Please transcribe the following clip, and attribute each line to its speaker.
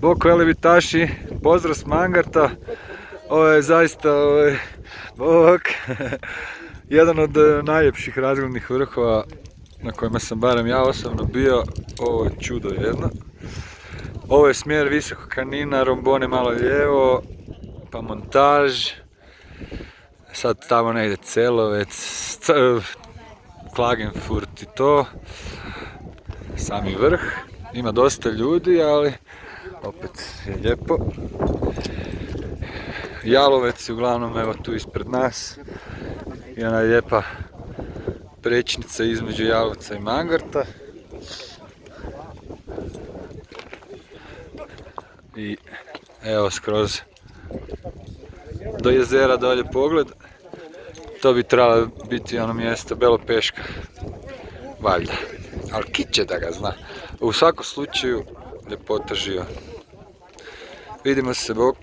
Speaker 1: Bok velebitaši, pozdrav s Mangarta. Ovo je zaista, bok, jedan od najljepših razglednih vrhova na kojima sam barem ja osobno bio. Ovo je čudo jedno. Ovo je smjer Visokog Kanina, Rombone malo lijevo, pa Montaž. Sad tamo negdje Celovec, Klagenfurt i to. Sami vrh. Ima dosta ljudi, ali opet je lijepo. Jalovec je uglavnom evo tu ispred nas. I ona lijepa prečnica između Jalovca i Mangarta. I evo skroz do jezera dolje pogled. To bi trebalo biti ono mjesto Belopeška. Valjda. Ali kiće da ga zna. U svakom slučaju ljepota živa. Vidimo se, bok.